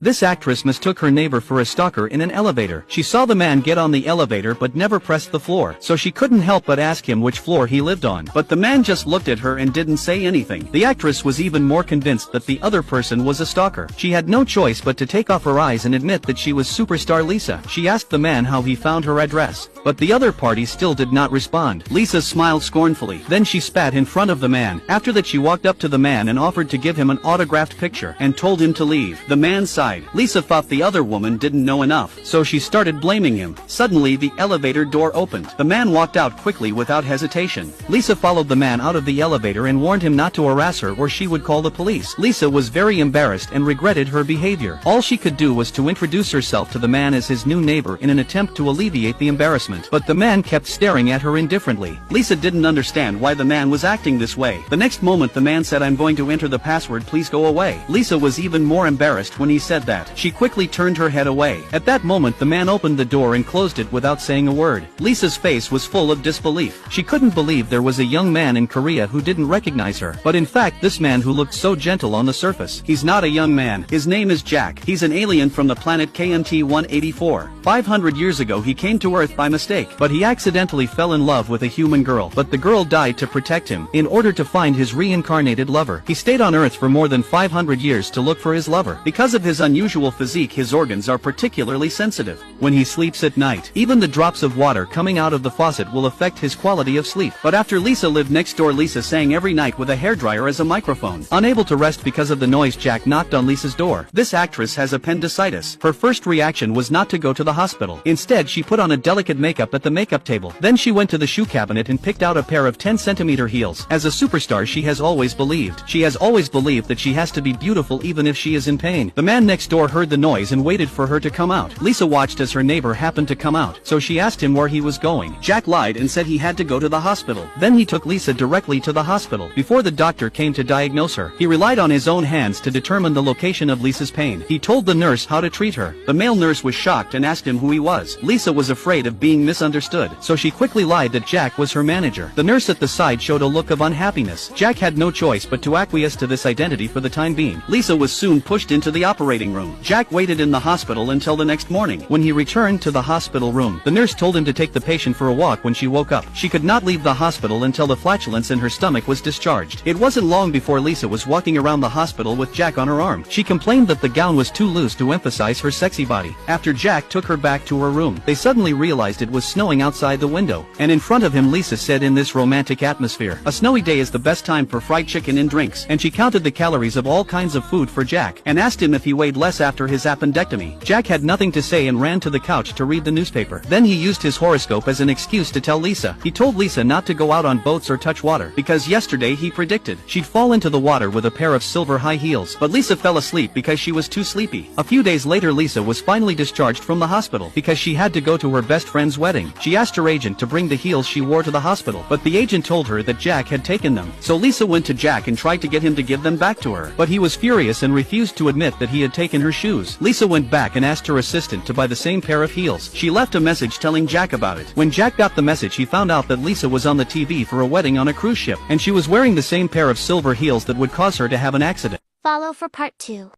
This actress mistook her neighbor for a stalker in an elevator. She saw the man get on the elevator but never pressed the floor, so she couldn't help but ask him which floor he lived on. But the man just looked at her and didn't say anything. The actress was even more convinced that the other person was a stalker. She had no choice but to take off her eyes and admit that she was superstar Lisa. She asked the man how he found her address, but the other party still did not respond. Lisa smiled scornfully. Then she spat in front of the man. After that, she walked up to the man and offered to give him an autographed picture and told him to leave. The man sighed. Lisa thought the other woman didn't know enough, so she started blaming him. Suddenly the elevator door opened. The man walked out quickly without hesitation. Lisa followed the man out of the elevator and warned him not to harass her or she would call the police. Lisa was very embarrassed and regretted her behavior. All she could do was to introduce herself to the man as his new neighbor in an attempt to alleviate the embarrassment, but the man kept staring at her indifferently. Lisa didn't understand why the man was acting this way. The next moment the man said, "I'm going to enter the password, please go away." Lisa was even more embarrassed when he said that. She quickly turned her head away. At that moment the man opened the door and closed it without saying a word. Lisa's face was full of disbelief. She couldn't believe there was a young man in Korea who didn't recognize her. But in fact this man who looked so gentle on the surface, he's not a young man. His name is Jack. He's an alien from the planet KNT-184. 500 years ago he came to Earth by mistake, but he accidentally fell in love with a human girl. But the girl died to protect him. In order to find his reincarnated lover, he stayed on Earth for more than 500 years to look for his lover. Because of his unusual physique, his organs are particularly sensitive. When he sleeps at night, even the drops of water coming out of the faucet will affect his quality of sleep. But after Lisa lived next door, Lisa sang every night with a hairdryer as a microphone. Unable to rest because of the noise, Jack knocked on Lisa's door. This actress has appendicitis. Her first reaction was not to go to the hospital. Instead, she put on a delicate makeup at the makeup table. Then she went to the shoe cabinet and picked out a pair of 10-centimeter heels. As a superstar, she has always believed that she has to be beautiful even if she is in pain. The man next door heard the noise and waited for her to come out. Lisa watched as her neighbor happened to come out, so she asked him where he was going. Jack lied and said he had to go to the hospital. Then he took Lisa directly to the hospital. Before the doctor came to diagnose her, he relied on his own hands to determine the location of Lisa's pain. He told the nurse how to treat her. The male nurse was shocked and asked him who he was. Lisa was afraid of being misunderstood, so she quickly lied that Jack was her manager. The nurse at the side showed a look of unhappiness. Jack had no choice but to acquiesce to this identity for the time being. Lisa was soon pushed into the operating room. Jack waited in the hospital until the next morning. When he returned to the hospital room, the nurse told him to take the patient for a walk. When she woke up, she could not leave the hospital until the flatulence in her stomach was discharged. It wasn't long before Lisa was walking around the hospital with Jack on her arm. She complained that the gown was too loose to emphasize her sexy body. After Jack took her back to her room, they suddenly realized it was snowing outside the window, and in front of him Lisa said, in this romantic atmosphere, a snowy day is the best time for fried chicken and drinks. And she counted the calories of all kinds of food for Jack and asked him if he weighed less after his appendectomy. Jack had nothing to say and ran to the couch to read the newspaper. Then he used his horoscope as an excuse to tell Lisa. He told Lisa not to go out on boats or touch water, because yesterday he predicted she'd fall into the water with a pair of silver high heels. But Lisa fell asleep because she was too sleepy. A few days later Lisa was finally discharged from the hospital because she had to go to her best friend's wedding. She asked her agent to bring the heels she wore to the hospital, but the agent told her that Jack had taken them. So Lisa went to Jack and tried to get him to give them back to her, but he was furious and refused to admit that he had taken her shoes. Lisa went back and asked her assistant to buy the same pair of heels. She left a message telling Jack about it. When Jack got the message, he found out that Lisa was on the TV for a wedding on a cruise ship, and she was wearing the same pair of silver heels that would cause her to have an accident. Follow for part 2.